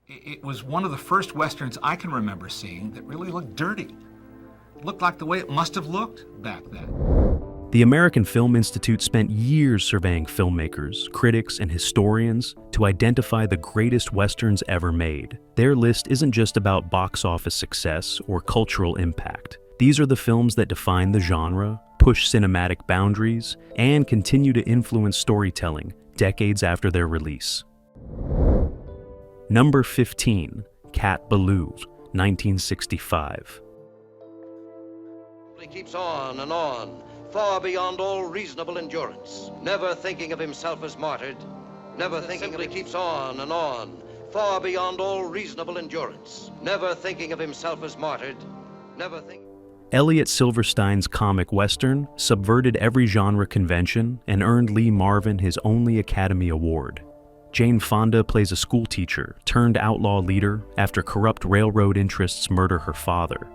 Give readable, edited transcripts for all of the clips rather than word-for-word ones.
It was one of the first Westerns I can remember seeing that really looked dirty. It looked like the way it must have looked back then. The American Film Institute spent years surveying filmmakers, critics, and historians to identify the greatest Westerns ever made. Their list isn't just about box office success or cultural impact. These are the films that define the genre, push cinematic boundaries, and continue to influence storytelling decades after their release. Number 15, Cat Ballou, 1965. He keeps on, far beyond all reasonable endurance, never thinking of himself as martyred, never thinking he keeps on, far beyond all reasonable endurance, never thinking of himself as martyred, never think. Elliot Silverstein's comic western subverted every genre convention and earned Lee Marvin his only Academy Award. Jane Fonda plays a schoolteacher turned outlaw leader after corrupt railroad interests murder her father.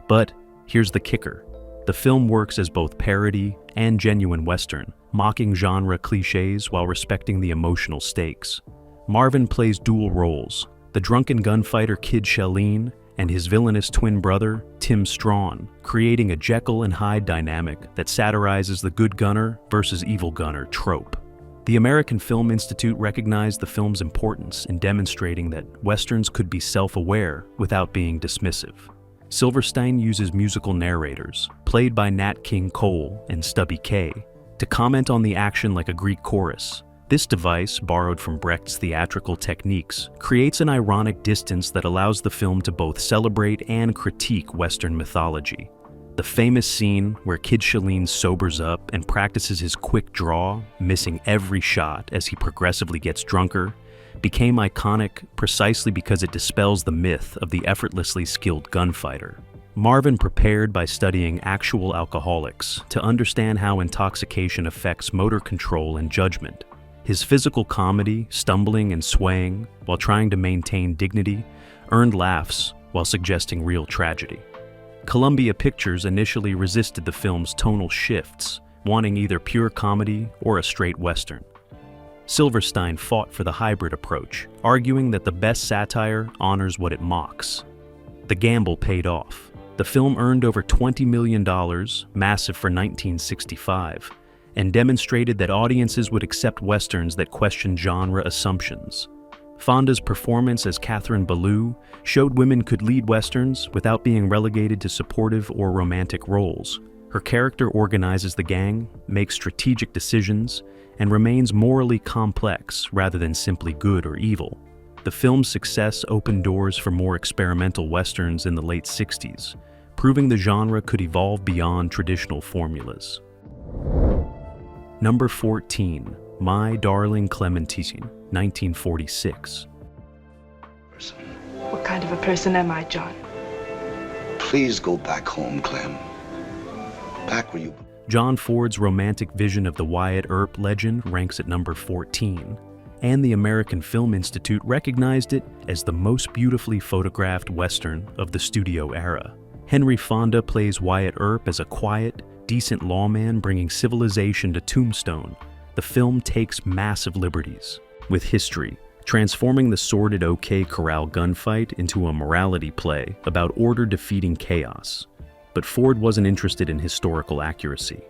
But here's the kicker. The film works as both parody and genuine Western, mocking genre cliches while respecting the emotional stakes. Marvin plays dual roles, the drunken gunfighter Kid Shelleen and his villainous twin brother, Tim Strawn, creating a Jekyll and Hyde dynamic that satirizes the good gunner versus evil gunner trope. The American Film Institute recognized the film's importance in demonstrating that Westerns could be self-aware without being dismissive. Silverstein uses musical narrators, played by Nat King Cole and Stubby Kaye, to comment on the action like a Greek chorus. This device, borrowed from Brecht's theatrical techniques, creates an ironic distance that allows the film to both celebrate and critique Western mythology. The famous scene where Kid Shelleen sobers up and practices his quick draw, missing every shot as he progressively gets drunker, became iconic precisely because it dispels the myth of the effortlessly skilled gunfighter. Marvin prepared by studying actual alcoholics to understand how intoxication affects motor control and judgment. His physical comedy, stumbling and swaying while trying to maintain dignity, earned laughs while suggesting real tragedy. Columbia Pictures initially resisted the film's tonal shifts, wanting either pure comedy or a straight Western. Silverstein fought for the hybrid approach, arguing that the best satire honors what it mocks. The gamble paid off. The film earned over $20 million, massive for 1965, and demonstrated that audiences would accept Westerns that questioned genre assumptions. Fonda's performance as Catherine Ballou showed women could lead Westerns without being relegated to supportive or romantic roles. Her character organizes the gang, makes strategic decisions, and remains morally complex rather than simply good or evil. The film's success opened doors for more experimental Westerns in the late 60s, proving the genre could evolve beyond traditional formulas. Number 14, My Darling Clementine, 1946. What kind of a person am I, John? Please go back home, Clem. Back where you... John Ford's romantic vision of the Wyatt Earp legend ranks at number 14, and the American Film Institute recognized it as the most beautifully photographed Western of the studio era. Henry Fonda plays Wyatt Earp as a quiet, decent lawman bringing civilization to Tombstone. The film takes massive liberties with history, transforming the sordid OK Corral gunfight into a morality play about order defeating chaos. But Ford wasn't interested in historical accuracy.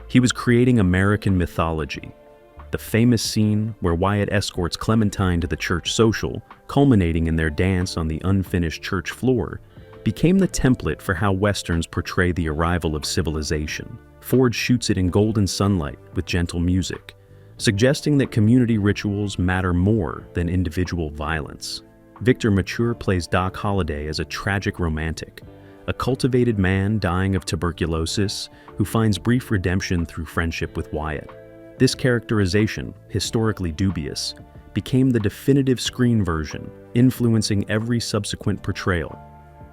He was creating American mythology. The famous scene where Wyatt escorts Clementine to the church social, culminating in their dance on the unfinished church floor, became the template for how Westerns portray the arrival of civilization. Ford shoots it in golden sunlight with gentle music, suggesting that community rituals matter more than individual violence. Victor Mature plays Doc Holliday as a tragic romantic, a cultivated man dying of tuberculosis who finds brief redemption through friendship with Wyatt. This characterization, historically dubious, became the definitive screen version, influencing every subsequent portrayal.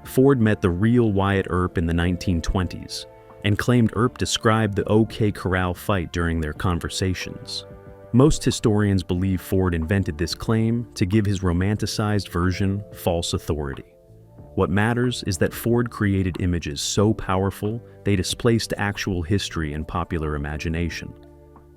Ford met the real Wyatt Earp in the 1920s and claimed Earp described the OK Corral fight during their conversations. Most historians believe Ford invented this claim to give his romanticized version false authority. What matters is that Ford created images so powerful they displaced actual history and popular imagination.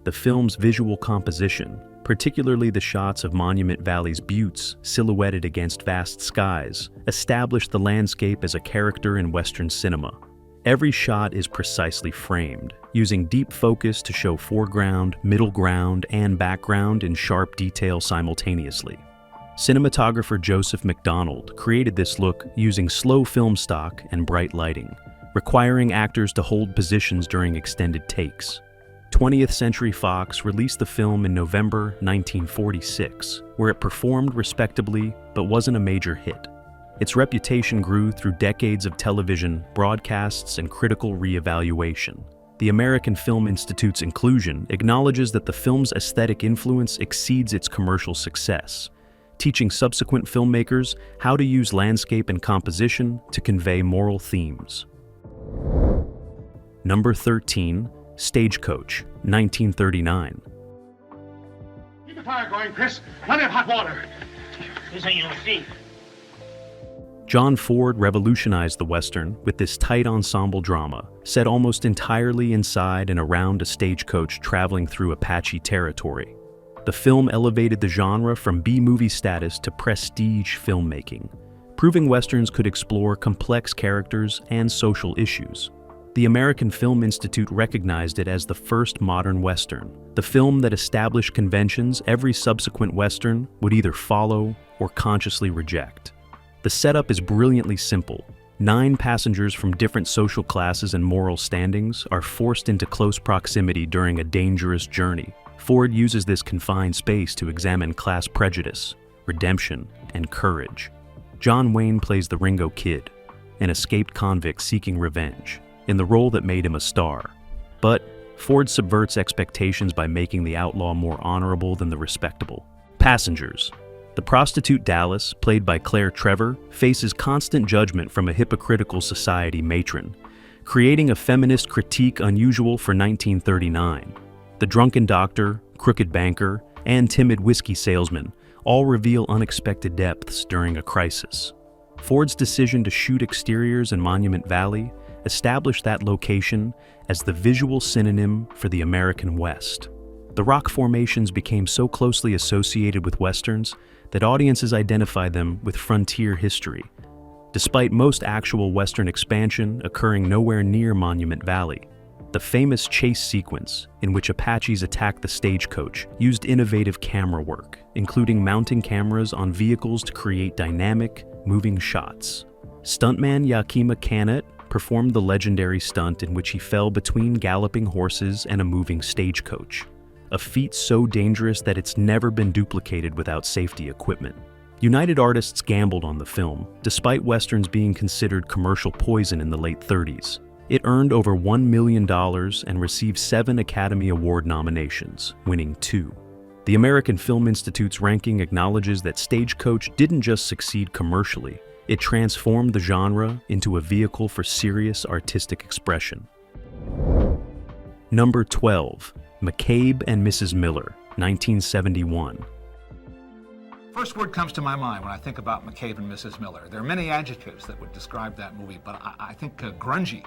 The film's visual composition, particularly the shots of Monument Valley's buttes silhouetted against vast skies, establish the landscape as a character in Western cinema. Every shot is precisely framed, using deep focus to show foreground, middle ground, and background in sharp detail simultaneously. Cinematographer Joseph McDonald created this look using slow film stock and bright lighting, requiring actors to hold positions during extended takes. 20th Century Fox released the film in November 1946, where it performed respectably but wasn't a major hit. Its reputation grew through decades of television, broadcasts, and critical re-evaluation. The American Film Institute's inclusion acknowledges that the film's aesthetic influence exceeds its commercial success, teaching subsequent filmmakers how to use landscape and composition to convey moral themes. Number 13, Stagecoach, 1939. Keep the fire going, Chris. Plenty of hot water. This ain't your seat. John Ford revolutionized the Western with this tight ensemble drama, set almost entirely inside and around a stagecoach traveling through Apache territory. The film elevated the genre from B-movie status to prestige filmmaking, proving Westerns could explore complex characters and social issues. The American Film Institute recognized it as the first modern Western, the film that established conventions every subsequent Western would either follow or consciously reject. The setup is brilliantly simple. 9 passengers from different social classes and moral standings are forced into close proximity during a dangerous journey. Ford uses this confined space to examine class prejudice, redemption, and courage. John Wayne plays the Ringo Kid, an escaped convict seeking revenge, in the role that made him a star. But Ford subverts expectations by making the outlaw more honorable than the respectable. Passengers. The prostitute Dallas, played by Claire Trevor, faces constant judgment from a hypocritical society matron, creating a feminist critique unusual for 1939. The drunken doctor, crooked banker, and timid whiskey salesman all reveal unexpected depths during a crisis. Ford's decision to shoot exteriors in Monument Valley established that location as the visual synonym for the American West. The rock formations became so closely associated with Westerns that audiences identified them with frontier history, despite most actual Western expansion occurring nowhere near Monument Valley. The famous chase sequence, in which Apaches attacked the stagecoach, used innovative camera work, including mounting cameras on vehicles to create dynamic, moving shots. Stuntman Yakima Canet performed the legendary stunt in which he fell between galloping horses and a moving stagecoach, a feat so dangerous that it's never been duplicated without safety equipment. United Artists gambled on the film, despite Westerns being considered commercial poison in the late 30s. It earned over $1 million and received 7 Academy Award nominations, winning 2. The American Film Institute's ranking acknowledges that Stagecoach didn't just succeed commercially, it transformed the genre into a vehicle for serious artistic expression. Number 12, McCabe and Mrs. Miller, 1971. First word comes to my mind when I think about McCabe and Mrs. Miller. There are many adjectives that would describe that movie, but I think grungy.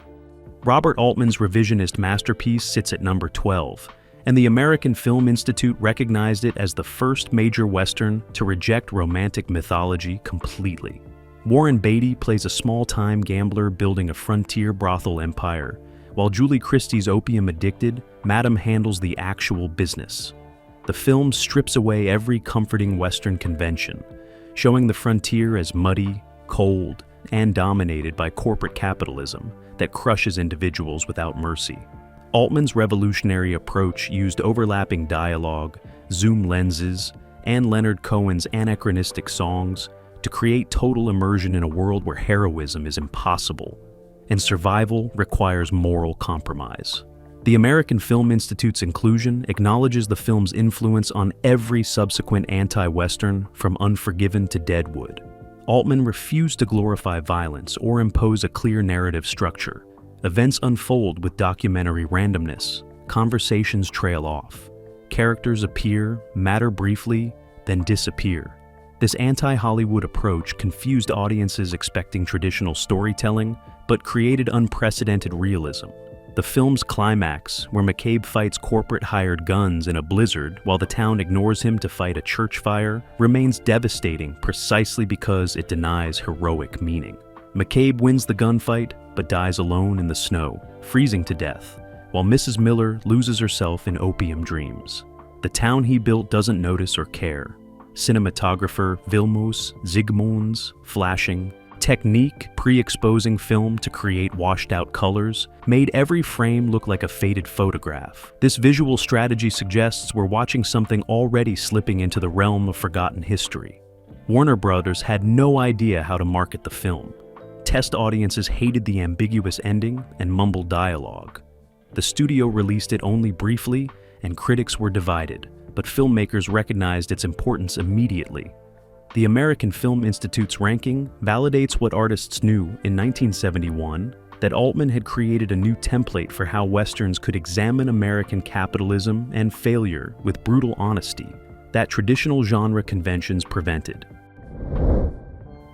Robert Altman's revisionist masterpiece sits at number 12, and the American Film Institute recognized it as the first major Western to reject romantic mythology completely. Warren Beatty plays a small-time gambler building a frontier brothel empire, while Julie Christie's opium-addicted Madame handles the actual business. The film strips away every comforting Western convention, showing the frontier as muddy, cold, and dominated by corporate capitalism that crushes individuals without mercy. Altman's revolutionary approach used overlapping dialogue, zoom lenses, and Leonard Cohen's anachronistic songs to create total immersion in a world where heroism is impossible, and survival requires moral compromise. The American Film Institute's inclusion acknowledges the film's influence on every subsequent anti-Western from Unforgiven to Deadwood. Altman refused to glorify violence or impose a clear narrative structure. Events unfold with documentary randomness. Conversations trail off. Characters appear, matter briefly, then disappear. This anti-Hollywood approach confused audiences expecting traditional storytelling, but created unprecedented realism. The film's climax, where McCabe fights corporate-hired guns in a blizzard while the town ignores him to fight a church fire, remains devastating precisely because it denies heroic meaning. McCabe wins the gunfight, but dies alone in the snow, freezing to death, while Mrs. Miller loses herself in opium dreams. The town he built doesn't notice or care. Cinematographer Vilmos Zsigmonds' flashing, technique pre-exposing film to create washed-out colors made every frame look like a faded photograph. This visual strategy suggests we're watching something already slipping into the realm of forgotten history. Warner Brothers had no idea how to market the film. Test audiences hated the ambiguous ending and mumbled dialogue. The studio released it only briefly, and critics were divided, but filmmakers recognized its importance immediately. The American Film Institute's ranking validates what artists knew in 1971, that Altman had created a new template for how Westerns could examine American capitalism and failure with brutal honesty that traditional genre conventions prevented.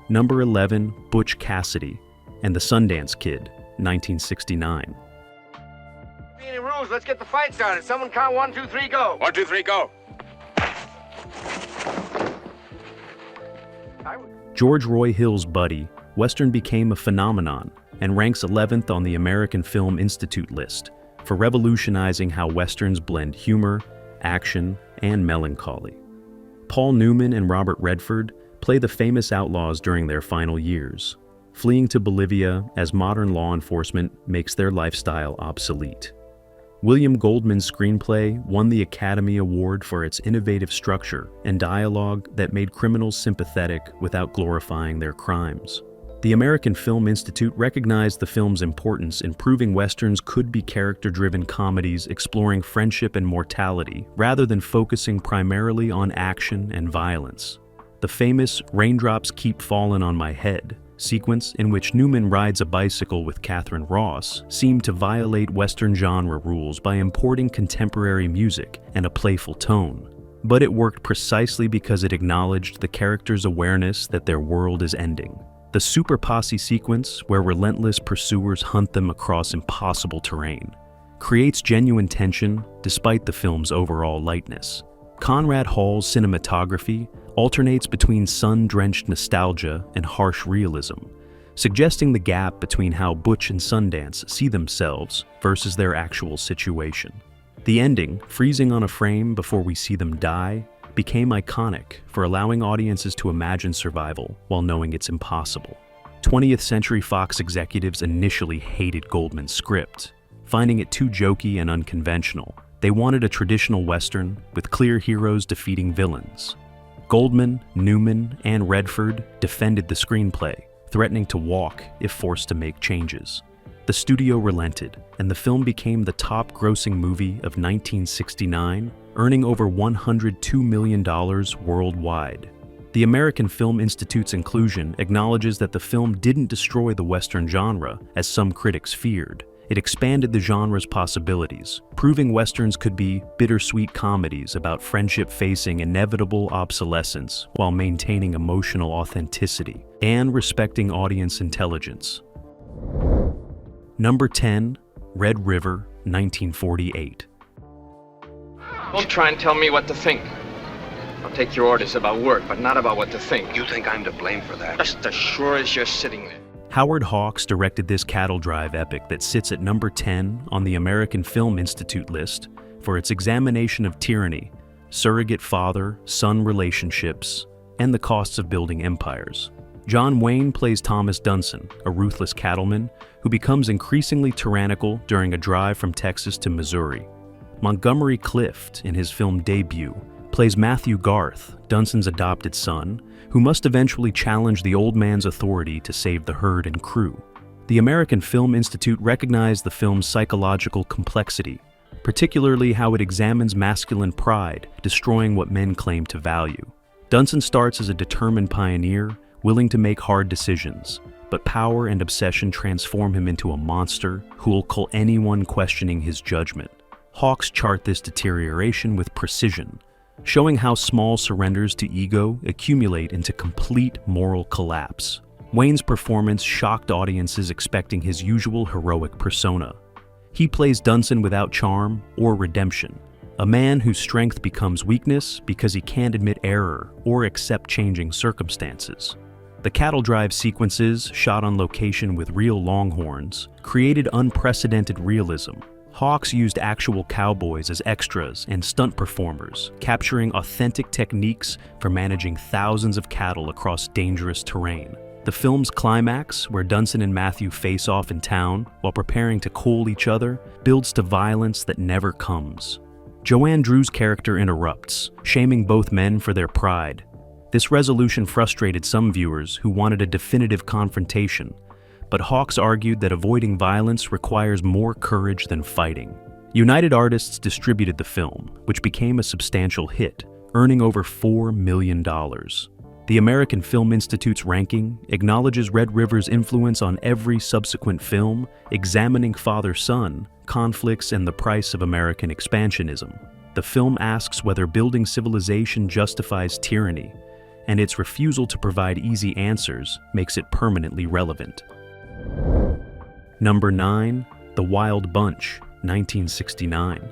Number 11, Butch Cassidy and the Sundance Kid, 1969. Any rules? Let's get the fight started. Someone count 1, 2, 3, go. 1, 2, 3, go. George Roy Hill's Buddy, Western became a phenomenon and ranks 11th on the American Film Institute list for revolutionizing how Westerns blend humor, action, and melancholy. Paul Newman and Robert Redford play the famous outlaws during their final years, fleeing to Bolivia as modern law enforcement makes their lifestyle obsolete. William Goldman's screenplay won the Academy Award for its innovative structure and dialogue that made criminals sympathetic without glorifying their crimes. The American Film Institute recognized the film's importance in proving Westerns could be character-driven comedies exploring friendship and mortality, rather than focusing primarily on action and violence. The famous "Raindrops Keep Falling on My Head" sequence, in which Newman rides a bicycle with Catherine Ross, seemed to violate Western genre rules by importing contemporary music and a playful tone. But it worked precisely because it acknowledged the characters' awareness that their world is ending. The Super Posse sequence, where relentless pursuers hunt them across impossible terrain, creates genuine tension despite the film's overall lightness. Conrad Hall's cinematography alternates between sun-drenched nostalgia and harsh realism, suggesting the gap between how Butch and Sundance see themselves versus their actual situation. The ending, freezing on a frame before we see them die, became iconic for allowing audiences to imagine survival while knowing it's impossible. 20th Century Fox executives initially hated Goldman's script, finding it too jokey and unconventional. They wanted a traditional Western with clear heroes defeating villains. Goldman, Newman, and Redford defended the screenplay, threatening to walk if forced to make changes. The studio relented, and the film became the top-grossing movie of 1969, earning over $102 million worldwide. The American Film Institute's inclusion acknowledges that the film didn't destroy the Western genre, as some critics feared. It expanded the genre's possibilities, proving Westerns could be bittersweet comedies about friendship facing inevitable obsolescence while maintaining emotional authenticity and respecting audience intelligence. Number 10, Red River, 1948. Don't try and tell me what to think. I'll take your orders about work, but not about what to think. You think I'm to blame for that? Just as sure as you're sitting there. Howard Hawks directed this cattle drive epic that sits at number 10 on the American Film Institute list for its examination of tyranny, surrogate father-son relationships, and the costs of building empires. John Wayne plays Thomas Dunson, a ruthless cattleman who becomes increasingly tyrannical during a drive from Texas to Missouri. Montgomery Clift, in his film debut, plays Matthew Garth, Dunson's adopted son, who must eventually challenge the old man's authority to save the herd and crew. The American Film Institute recognized the film's psychological complexity, particularly how it examines masculine pride, destroying what men claim to value. Dunson starts as a determined pioneer, willing to make hard decisions, but power and obsession transform him into a monster who will kill anyone questioning his judgment. Hawks chart this deterioration with precision, showing how small surrenders to ego accumulate into complete moral collapse. Wayne's performance shocked audiences expecting his usual heroic persona. He plays Dunson without charm or redemption, a man whose strength becomes weakness because he can't admit error or accept changing circumstances. The cattle drive sequences, shot on location with real longhorns, created unprecedented realism. Hawks used actual cowboys as extras and stunt performers, capturing authentic techniques for managing thousands of cattle across dangerous terrain. The film's climax, where Dunson and Matthew face off in town while preparing to coal each other, builds to violence that never comes. Joanne Drew's character interrupts, shaming both men for their pride. This resolution frustrated some viewers who wanted a definitive confrontation, but Hawks argued that avoiding violence requires more courage than fighting. United Artists distributed the film, which became a substantial hit, earning over $4 million. The American Film Institute's ranking acknowledges Red River's influence on every subsequent film, examining father-son conflicts and the price of American expansionism. The film asks whether building civilization justifies tyranny, and its refusal to provide easy answers makes it permanently relevant. Number 9, The Wild Bunch, 1969.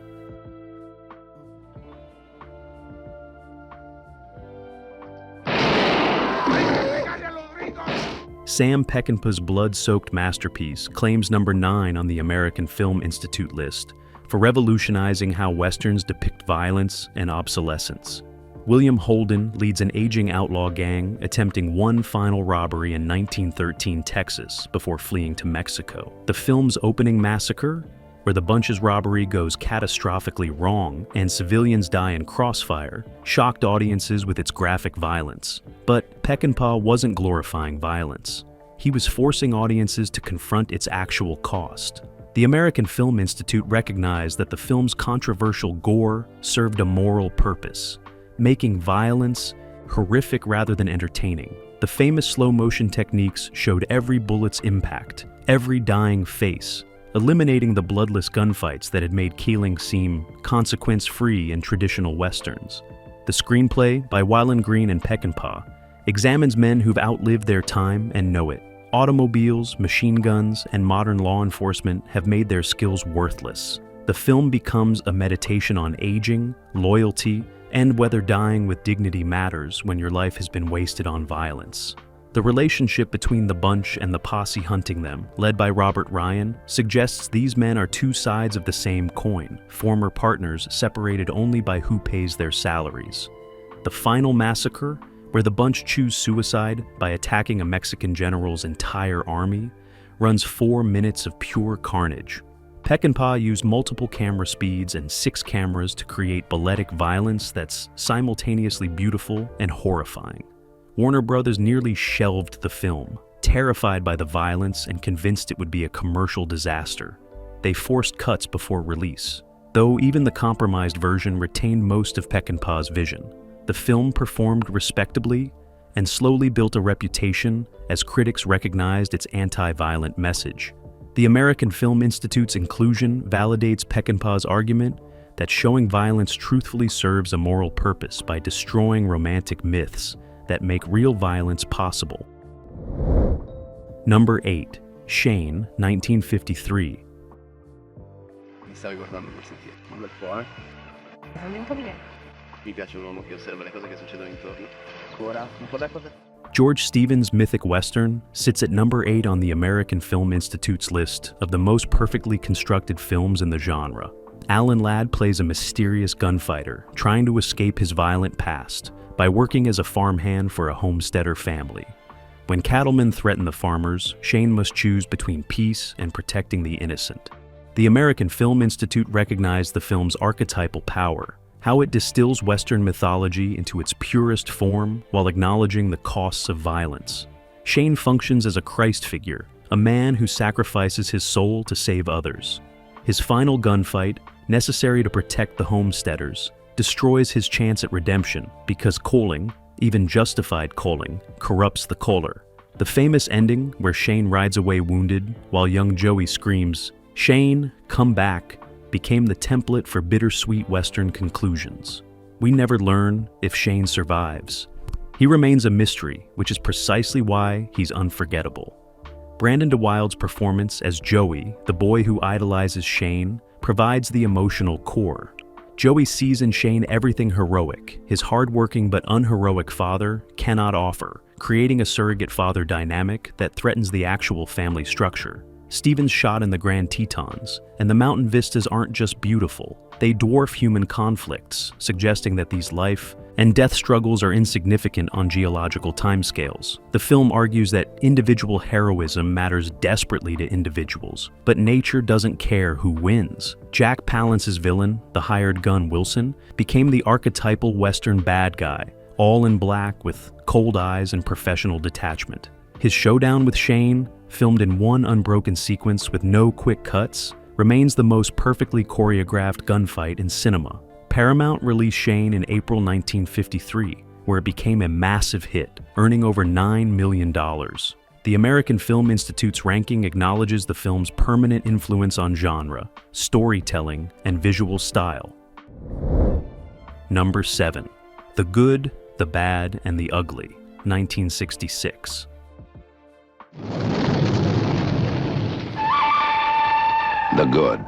Sam Peckinpah's blood-soaked masterpiece claims number 9 on the American Film Institute list for revolutionizing how Westerns depict violence and obsolescence. William Holden leads an aging outlaw gang attempting one final robbery in 1913 Texas before fleeing to Mexico. The film's opening massacre, where the Bunch's robbery goes catastrophically wrong and civilians die in crossfire, shocked audiences with its graphic violence. But Peckinpah wasn't glorifying violence. He was forcing audiences to confront its actual cost. The American Film Institute recognized that the film's controversial gore served a moral purpose, making violence horrific rather than entertaining. The famous slow-motion techniques showed every bullet's impact, every dying face, eliminating the bloodless gunfights that had made killing seem consequence-free in traditional westerns. The screenplay, by Wyland Green and Peckinpah, examines men who've outlived their time and know it. Automobiles, machine guns, and modern law enforcement have made their skills worthless. The film becomes a meditation on aging, loyalty, and whether dying with dignity matters when your life has been wasted on violence. The relationship between the Bunch and the posse hunting them, led by Robert Ryan, suggests these men are two sides of the same coin, former partners separated only by who pays their salaries. The final massacre, where the Bunch choose suicide by attacking a Mexican general's entire army, runs 4 minutes of pure carnage. Peckinpah used multiple camera speeds and 6 cameras to create balletic violence that's simultaneously beautiful and horrifying. Warner Brothers nearly shelved the film, terrified by the violence and convinced it would be a commercial disaster. They forced cuts before release, though even the compromised version retained most of Peckinpah's vision. The film performed respectably and slowly built a reputation as critics recognized its anti-violent message. The American Film Institute's inclusion validates Peckinpah's argument that showing violence truthfully serves a moral purpose by destroying romantic myths that make real violence possible. Number 8, Shane, 1953. Mi stavi guardando per sentire. Un bel po', eh? Dammi un po' di lei. Mi piace un uomo che osserva le cose che succedono intorno. Ancora, un po' d'acqua. George Stevens' mythic Western sits at number 8 on the American Film Institute's list of the most perfectly constructed films in the genre. Alan Ladd plays a mysterious gunfighter trying to escape his violent past by working as a farmhand for a homesteader family. When cattlemen threaten the farmers, Shane must choose between peace and protecting the innocent. The American Film Institute recognized the film's archetypal power, how it distills Western mythology into its purest form while acknowledging the costs of violence. Shane functions as a Christ figure, a man who sacrifices his soul to save others. His final gunfight, necessary to protect the homesteaders, destroys his chance at redemption because coaling, even justified coaling, corrupts the coaler. The famous ending, where Shane rides away wounded while young Joey screams, "Shane, come back," became the template for bittersweet Western conclusions. We never learn if Shane survives. He remains a mystery, which is precisely why he's unforgettable. Brandon DeWilde's performance as Joey, the boy who idolizes Shane, provides the emotional core. Joey sees in Shane everything heroic his hardworking but unheroic father cannot offer, creating a surrogate father dynamic that threatens the actual family structure. Steven's shot in the Grand Tetons, and the mountain vistas aren't just beautiful, they dwarf human conflicts, suggesting that these life and death struggles are insignificant on geological timescales. The film argues that individual heroism matters desperately to individuals, but nature doesn't care who wins. Jack Palance's villain, the hired gun Wilson, became the archetypal Western bad guy, all in black with cold eyes and professional detachment. His showdown with Shane, filmed in one unbroken sequence with no quick cuts, remains the most perfectly choreographed gunfight in cinema. Paramount released Shane in April 1953, where it became a massive hit, earning over $9 million. The American Film Institute's ranking acknowledges the film's permanent influence on genre, storytelling, and visual style. Number 7. The Good, the Bad, and the Ugly, 1966. The Good.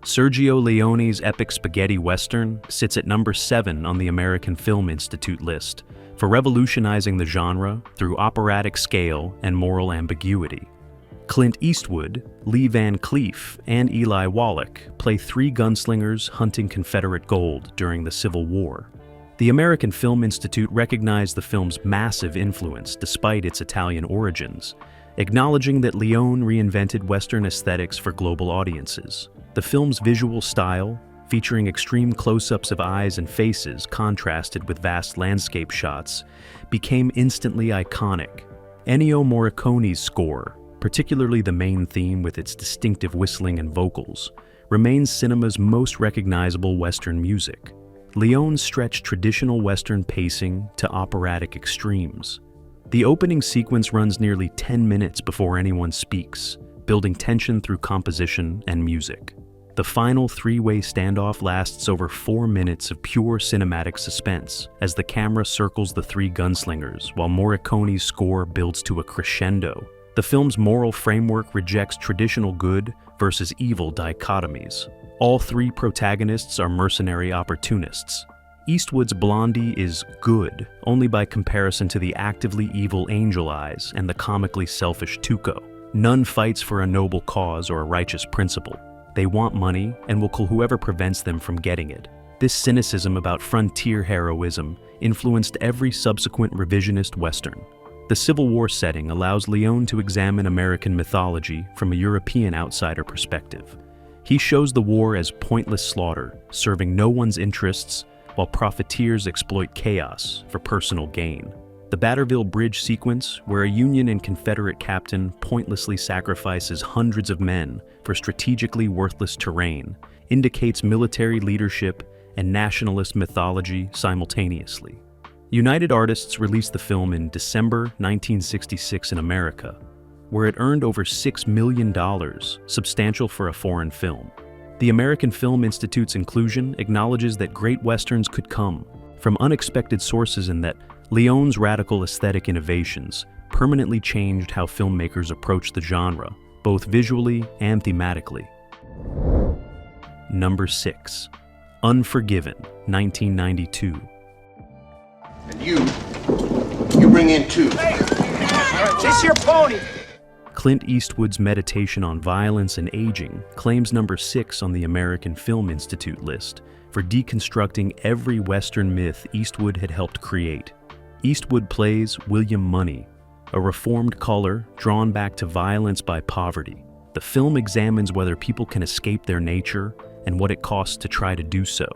Sergio Leone's epic spaghetti western sits at number 7 on the American Film Institute list for revolutionizing the genre through operatic scale and moral ambiguity. Clint Eastwood, Lee Van Cleef, and Eli Wallach play 3 gunslingers hunting Confederate gold during the Civil War. The American Film Institute recognized the film's massive influence despite its Italian origins, acknowledging that Leone reinvented Western aesthetics for global audiences. The film's visual style, featuring extreme close-ups of eyes and faces contrasted with vast landscape shots, became instantly iconic. Ennio Morricone's score, particularly the main theme with its distinctive whistling and vocals, remains cinema's most recognizable Western music. Leone stretched traditional Western pacing to operatic extremes. The opening sequence runs nearly 10 minutes before anyone speaks, building tension through composition and music. The final 3-way standoff lasts over 4 minutes of pure cinematic suspense as the camera circles the 3 gunslingers while Morricone's score builds to a crescendo. The film's moral framework rejects traditional good versus evil dichotomies. All 3 protagonists are mercenary opportunists. Eastwood's Blondie is good only by comparison to the actively evil Angel Eyes and the comically selfish Tuco. None fights for a noble cause or a righteous principle. They want money and will kill whoever prevents them from getting it. This cynicism about frontier heroism influenced every subsequent revisionist Western. The Civil War setting allows Leone to examine American mythology from a European outsider perspective. He shows the war as pointless slaughter, serving no one's interests, while profiteers exploit chaos for personal gain. The Batterville Bridge sequence, where a Union and Confederate captain pointlessly sacrifices hundreds of men for strategically worthless terrain, indicates military leadership and nationalist mythology simultaneously. United Artists released the film in December 1966 in America, where it earned over $6 million, substantial for a foreign film. The American Film Institute's inclusion acknowledges that great westerns could come from unexpected sources and that Leone's radical aesthetic innovations permanently changed how filmmakers approach the genre, both visually and thematically. Number 6. Unforgiven, 1992. And you bring in 2. Chase your pony! Clint Eastwood's meditation on violence and aging claims number 6 on the American Film Institute list for deconstructing every Western myth Eastwood had helped create. Eastwood plays William Money, a reformed color drawn back to violence by poverty. The film examines whether people can escape their nature and what it costs to try to do so.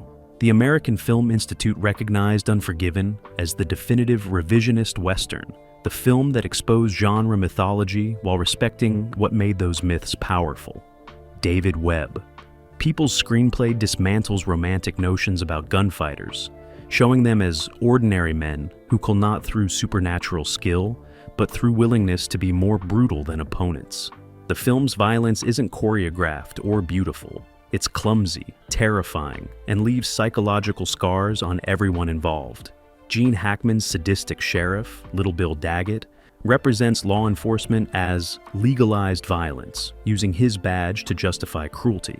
The American Film Institute recognized Unforgiven as the definitive revisionist Western, the film that exposed genre mythology while respecting what made those myths powerful. David Webb. People's screenplay dismantles romantic notions about gunfighters, showing them as ordinary men who kill not through supernatural skill, but through willingness to be more brutal than opponents. The film's violence isn't choreographed or beautiful. It's clumsy, terrifying, and leaves psychological scars on everyone involved. Gene Hackman's sadistic sheriff, Little Bill Daggett, represents law enforcement as legalized violence, using his badge to justify cruelty.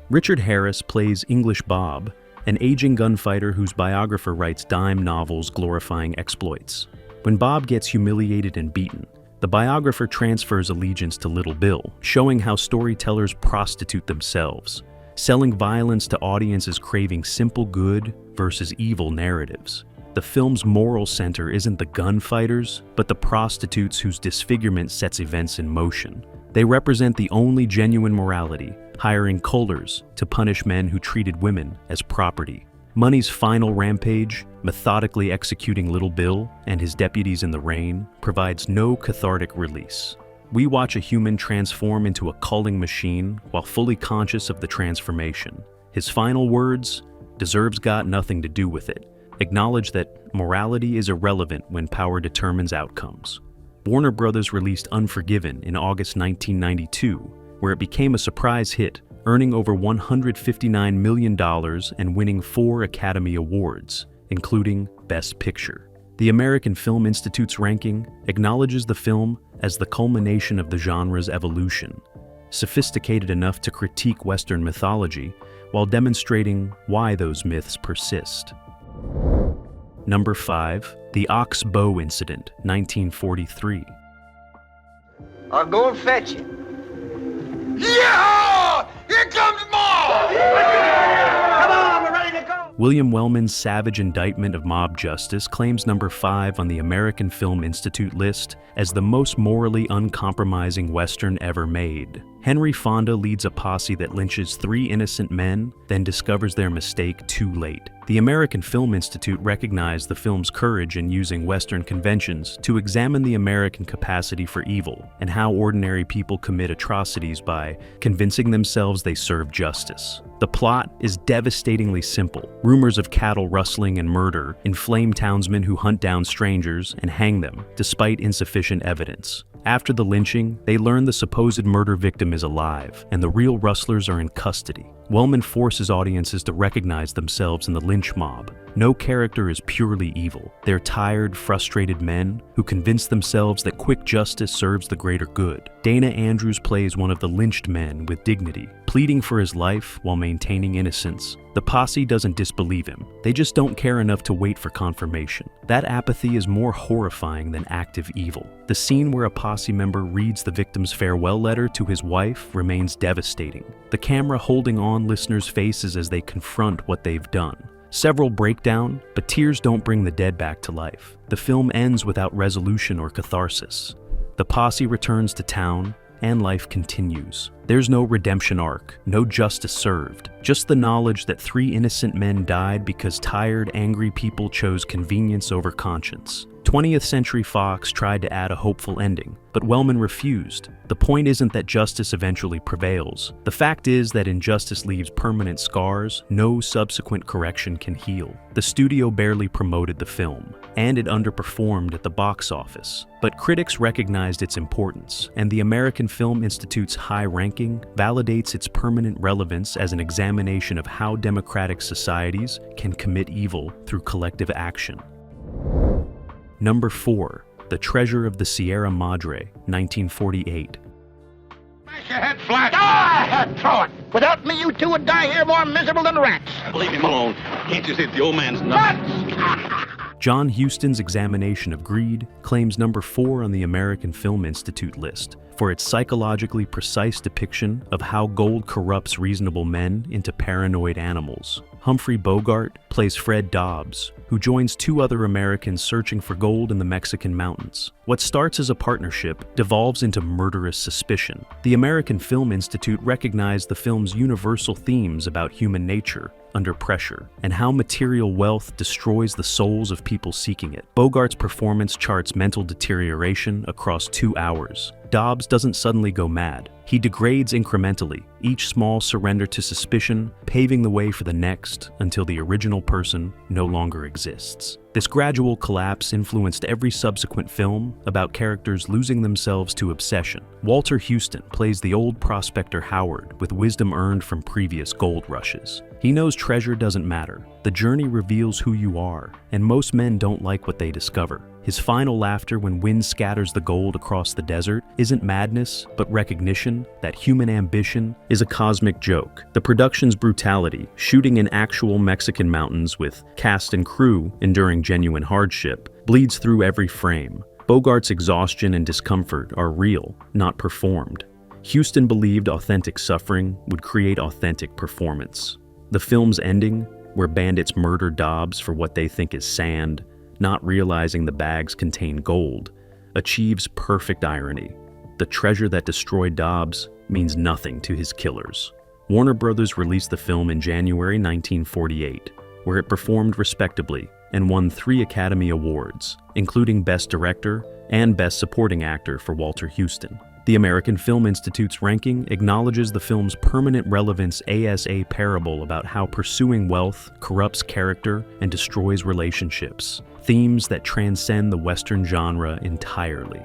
Richard Harris plays English Bob, an aging gunfighter whose biographer writes dime novels glorifying exploits. When Bob gets humiliated and beaten, the biographer transfers allegiance to Little Bill, showing how storytellers prostitute themselves, selling violence to audiences craving simple good versus evil narratives. The film's moral center isn't the gunfighters, but the prostitutes whose disfigurement sets events in motion. They represent the only genuine morality, hiring cullers to punish men who treated women as property. Money's final rampage, methodically executing Little Bill and his deputies in the rain, provides no cathartic release. We watch a human transform into a culling machine while fully conscious of the transformation. His final words, "Deserves got nothing to do with it," acknowledge that morality is irrelevant when power determines outcomes. Warner Brothers released Unforgiven in August 1992, where it became a surprise hit, earning over $159 million and winning 4 Academy Awards, including Best Picture. The American Film Institute's ranking acknowledges the film as the culmination of the genre's evolution, sophisticated enough to critique Western mythology while demonstrating why those myths persist. Number 5, The Ox Bow Incident, 1943. I'll go and fetch it. Yeah! Here comes Mom! Come on, we're ready to go! William Wellman's savage indictment of mob justice claims number 5 on the American Film Institute list as the most morally uncompromising Western ever made. Henry Fonda leads a posse that lynches 3 innocent men, then discovers their mistake too late. The American Film Institute recognized the film's courage in using Western conventions to examine the American capacity for evil and how ordinary people commit atrocities by convincing themselves they serve justice. The plot is devastatingly simple. Rumors of cattle rustling and murder inflame townsmen who hunt down strangers and hang them, despite insufficient evidence. After the lynching, they learn the supposed murder victim is alive, and the real rustlers are in custody. Wellman forces audiences to recognize themselves in the lynch mob. No character is purely evil. They're tired, frustrated men who convince themselves that quick justice serves the greater good. Dana Andrews plays one of the lynched men with dignity, pleading for his life while maintaining innocence. The posse doesn't disbelieve him. They just don't care enough to wait for confirmation. That apathy is more horrifying than active evil. The scene where a posse member reads the victim's farewell letter to his wife remains devastating. The camera holding on listeners' faces as they confront what they've done. Several break down, but tears don't bring the dead back to life. The film ends without resolution or catharsis. The posse returns to town, and life continues. There's no redemption arc, no justice served, just the knowledge that 3 innocent men died because tired, angry people chose convenience over conscience. 20th Century Fox tried to add a hopeful ending, but Wellman refused. The point isn't that justice eventually prevails. The fact is that injustice leaves permanent scars no subsequent correction can heal. The studio barely promoted the film, and it underperformed at the box office. But critics recognized its importance, and the American Film Institute's high ranking validates its permanent relevance as an examination of how democratic societies can commit evil through collective action. Number 4, The Treasure of the Sierra Madre, 1948. Smash your head flat! Ah! Throw it! Without me, you two would die here more miserable than rats! Leave him alone. Can't you see the old man's nuts? John Huston's examination of greed claims number 4 on the American Film Institute list for its psychologically precise depiction of how gold corrupts reasonable men into paranoid animals. Humphrey Bogart plays Fred Dobbs, who joins 2 other Americans searching for gold in the Mexican mountains. What starts as a partnership devolves into murderous suspicion. The American Film Institute recognized the film's universal themes about human nature under pressure, and how material wealth destroys the souls of people seeking it. Bogart's performance charts mental deterioration across 2 hours. Dobbs doesn't suddenly go mad. He degrades incrementally, each small surrender to suspicion, paving the way for the next until the original person no longer exists. This gradual collapse influenced every subsequent film about characters losing themselves to obsession. Walter Huston plays the old prospector Howard with wisdom earned from previous gold rushes. He knows treasure doesn't matter. The journey reveals who you are, and most men don't like what they discover. His final laughter when wind scatters the gold across the desert isn't madness, but recognition that human ambition is a cosmic joke. The production's brutality, shooting in actual Mexican mountains with cast and crew enduring genuine hardship, bleeds through every frame. Bogart's exhaustion and discomfort are real, not performed. Huston believed authentic suffering would create authentic performance. The film's ending, where bandits murder Dobbs for what they think is sand, not realizing the bags contain gold, achieves perfect irony. The treasure that destroyed Dobbs means nothing to his killers. Warner Brothers released the film in January 1948, where it performed respectably and won 3 Academy Awards, including Best Director and Best Supporting Actor for Walter Huston. The American Film Institute's ranking acknowledges the film's permanent relevance as a parable about how pursuing wealth corrupts character and destroys relationships, themes that transcend the Western genre entirely.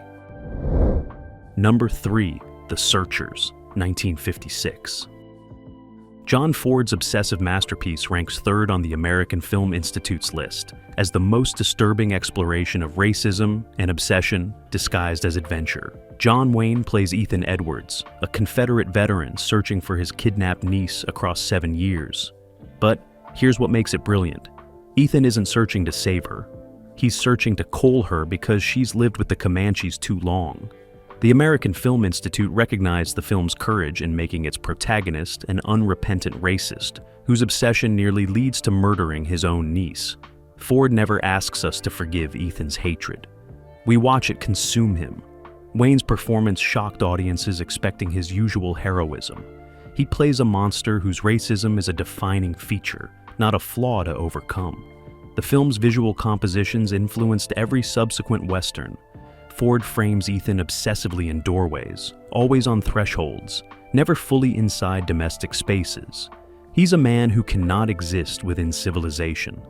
Number 3, The Searchers, 1956. John Ford's obsessive masterpiece ranks 3rd on the American Film Institute's list as the most disturbing exploration of racism and obsession disguised as adventure. John Wayne plays Ethan Edwards, a Confederate veteran searching for his kidnapped niece across 7 years. But here's what makes it brilliant. Ethan isn't searching to save her. He's searching to coal her because she's lived with the Comanches too long. The American Film Institute recognized the film's courage in making its protagonist an unrepentant racist, whose obsession nearly leads to murdering his own niece. Ford never asks us to forgive Ethan's hatred. We watch it consume him. Wayne's performance shocked audiences expecting his usual heroism. He plays a monster whose racism is a defining feature, not a flaw to overcome. The film's visual compositions influenced every subsequent Western. Ford frames Ethan obsessively in doorways, always on thresholds, never fully inside domestic spaces. He's a man who cannot exist within civilization,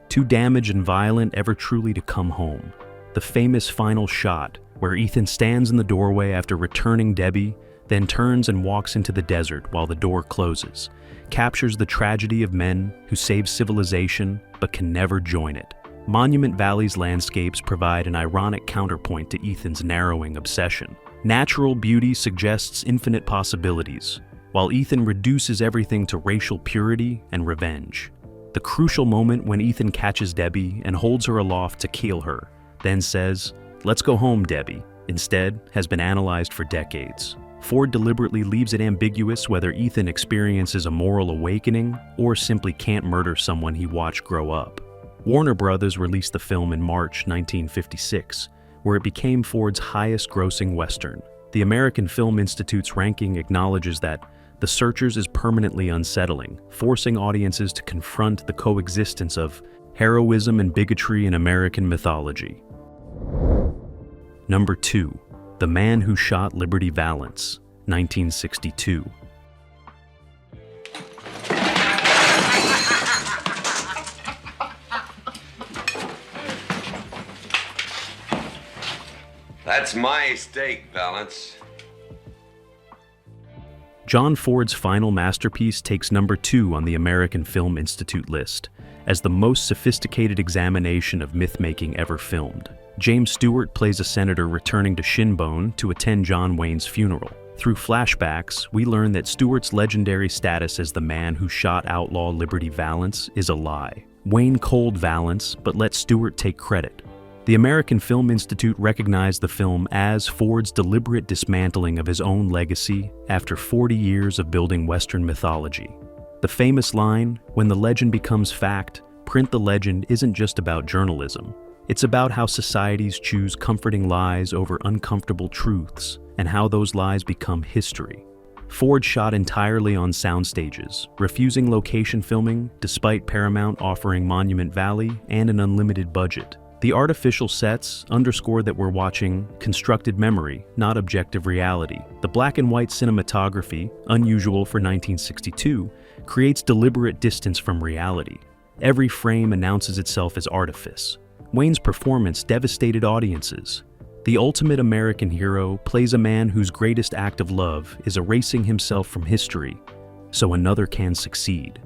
too damaged and violent ever truly to come home. The famous final shot, where Ethan stands in the doorway after returning Debbie, then turns and walks into the desert while the door closes, captures the tragedy of men who save civilization but can never join it. Monument Valley's landscapes provide an ironic counterpoint to Ethan's narrowing obsession. Natural beauty suggests infinite possibilities, while Ethan reduces everything to racial purity and revenge. The crucial moment when Ethan catches Debbie and holds her aloft to kill her, then says, "Let's go home, Debbie," instead has been analyzed for decades. Ford deliberately leaves it ambiguous whether Ethan experiences a moral awakening or simply can't murder someone he watched grow up. Warner Brothers released the film in March 1956, where it became Ford's highest-grossing Western. The American Film Institute's ranking acknowledges that The Searchers is permanently unsettling, forcing audiences to confront the coexistence of heroism and bigotry in American mythology. Number 2, The Man Who Shot Liberty Valance, 1962. That's my steak, Valance. John Ford's final masterpiece takes number 2 on the American Film Institute list as the most sophisticated examination of myth-making ever filmed. James Stewart plays a senator returning to Shinbone to attend John Wayne's funeral. Through flashbacks, we learn that Stewart's legendary status as the man who shot outlaw Liberty Valance is a lie. Wayne culled Valance, but let Stewart take credit. The American Film Institute recognized the film as Ford's deliberate dismantling of his own legacy after 40 years of building Western mythology. The famous line, "When the legend becomes fact, print the legend," isn't just about journalism. It's about how societies choose comforting lies over uncomfortable truths, and how those lies become history. Ford shot entirely on sound stages, refusing location filming despite Paramount offering Monument Valley and an unlimited budget. The artificial sets underscore that we're watching constructed memory, not objective reality. The black and white cinematography, unusual for 1962, creates deliberate distance from reality. Every frame announces itself as artifice. Wayne's performance devastated audiences. The ultimate American hero plays a man whose greatest act of love is erasing himself from history so another can succeed.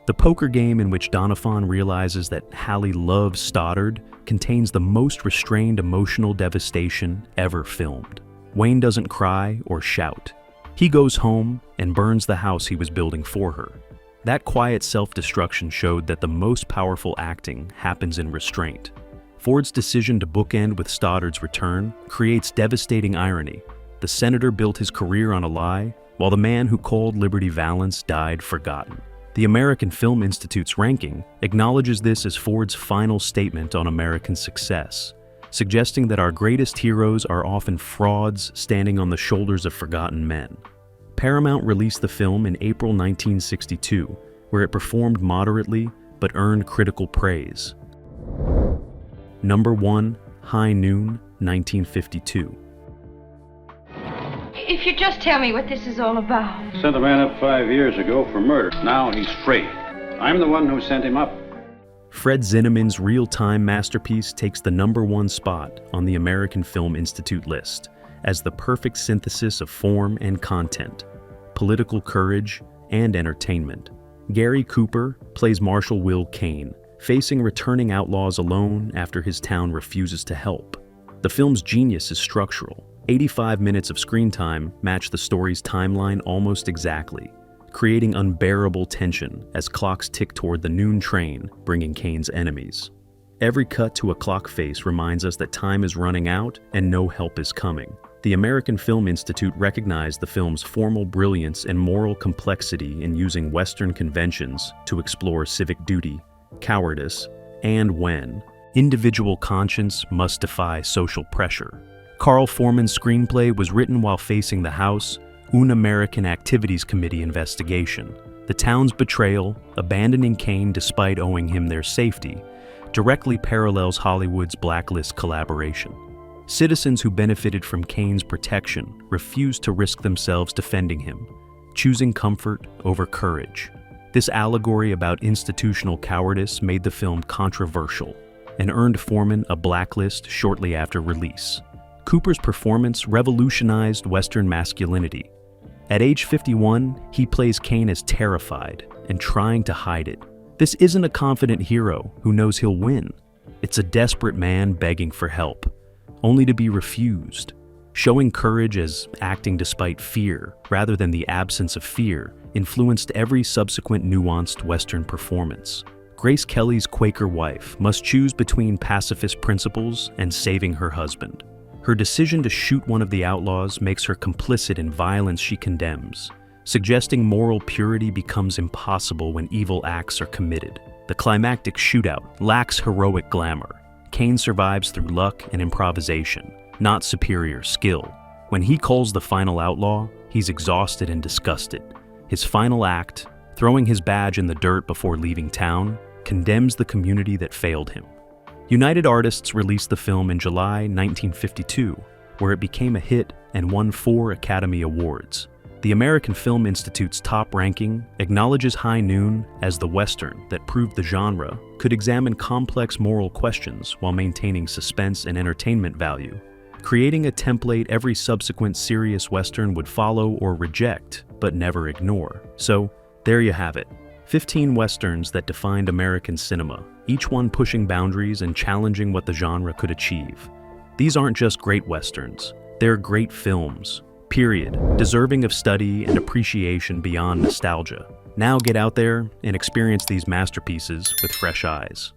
The poker game in which Doniphan realizes that Hallie loves Stoddard contains the most restrained emotional devastation ever filmed. Wayne doesn't cry or shout. He goes home and burns the house he was building for her. That quiet self-destruction showed that the most powerful acting happens in restraint. Ford's decision to bookend with Stoddard's return creates devastating irony. The senator built his career on a lie, while the man who called Liberty Valance died forgotten. The American Film Institute's ranking acknowledges this as Ford's final statement on American success, suggesting that our greatest heroes are often frauds standing on the shoulders of forgotten men. Paramount released the film in April 1962, where it performed moderately but earned critical praise. Number 1, High Noon, 1952. If you just tell me what this is all about. Sent a man up 5 years ago for murder. Now he's free. I'm the one who sent him up. Fred Zinnemann's real-time masterpiece takes the number 1 spot on the American Film Institute list as the perfect synthesis of form and content, political courage, and entertainment. Gary Cooper plays Marshal Will Kane, facing returning outlaws alone after his town refuses to help. The film's genius is structural. 85 minutes of screen time match the story's timeline almost exactly, creating unbearable tension as clocks tick toward the noon train, bringing Kane's enemies. Every cut to a clock face reminds us that time is running out and no help is coming. The American Film Institute recognized the film's formal brilliance and moral complexity in using Western conventions to explore civic duty, cowardice, and when individual conscience must defy social pressure. Carl Foreman's screenplay was written while facing the House Un-American Activities Committee investigation. The town's betrayal, abandoning Kane despite owing him their safety, directly parallels Hollywood's Blacklist collaboration. Citizens who benefited from Kane's protection refused to risk themselves defending him, choosing comfort over courage. This allegory about institutional cowardice made the film controversial and earned Foreman a blacklist shortly after release. Cooper's performance revolutionized Western masculinity. At age 51, he plays Kane as terrified and trying to hide it. This isn't a confident hero who knows he'll win. It's a desperate man begging for help, only to be refused. Showing courage as acting despite fear, rather than the absence of fear, influenced every subsequent nuanced Western performance. Grace Kelly's Quaker wife must choose between pacifist principles and saving her husband. Her decision to shoot one of the outlaws makes her complicit in violence she condemns, suggesting moral purity becomes impossible when evil acts are committed. The climactic shootout lacks heroic glamour. Kane survives through luck and improvisation, not superior skill. When he calls the final outlaw, he's exhausted and disgusted. His final act, throwing his badge in the dirt before leaving town, condemns the community that failed him. United Artists released the film in July 1952, where it became a hit and won 4 Academy Awards. The American Film Institute's top ranking acknowledges High Noon as the Western that proved the genre could examine complex moral questions while maintaining suspense and entertainment value, creating a template every subsequent serious Western would follow or reject, but never ignore. So, there you have it. 15 Westerns that defined American cinema, each one pushing boundaries and challenging what the genre could achieve. These aren't just great Westerns, they're great films, period, deserving of study and appreciation beyond nostalgia. Now get out there and experience these masterpieces with fresh eyes.